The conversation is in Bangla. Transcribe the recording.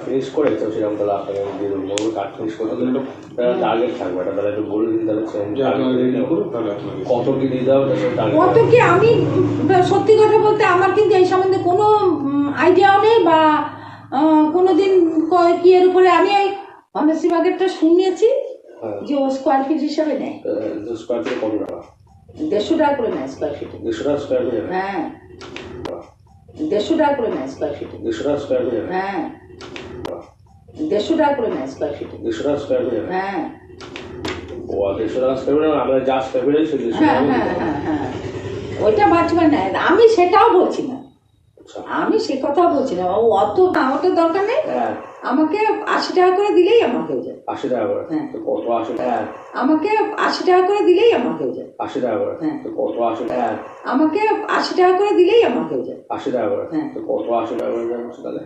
ফিনিশ করে তো সেরকম তাহলে আপনাকে আমি দিয়ে দেবো বলবো কাজ ফিনিশ করতে গেলে টার্গেট থাকবে এটা তাহলে একটু বলে দিন তাহলে কত কি দিতে হবে কত কি আমি সত্যি কথা বলতে আমার কিন্তু এই সম্বন্ধে কোনো আইডিয়াও নেই বা কোনোদিন কি এর উপরে আমি ওই অনার্সি বাগেরটা শুনিয়েছি যে ও স্কোয়ার ফিট হিসাবে নেয় স্কোয়ার ফিটে কত টাকা 150 টাকা করে নেয় স্কোয়ার ফিটে 150 টাকা স্কোয়ার ফিটে হ্যাঁ 150 টাকা করে নেয় স্কোয়ার ফিটে 150 টাকা স্কোয়ার ফিটে হ্যাঁ 150 টাকা করে নেয় স্কোয়ার ফিটে 150 টাকা স্কোয়ার ফিটে হ্যাঁ ও 150 টাকা স্কোয়ার ফিটে আমরা যা স্কোয়ার ফিটে সেই 150 হ্যাঁ হ্যাঁ হ্যাঁ হ্যাঁ ওইটা বাঁচবে না আমি সেটাও বলছি না আমি সে কথাও বলছি না ও অত আমার তো দরকার নেই আমাকে 80 টাকা করে দিলেই আমার হয়ে যায় 80 টাকা করে হ্যাঁ তো কত 80 টাকা আমাকে 80 টাকা করে দিলেই আমার হয়ে যায় 80 টাকা করে হ্যাঁ তো কত 80 টাকা আমাকে 80 টাকা করে দিলেই আমার হয়ে যায় 80 টাকা করে হ্যাঁ তো কত 80 টাকা করে তাহলে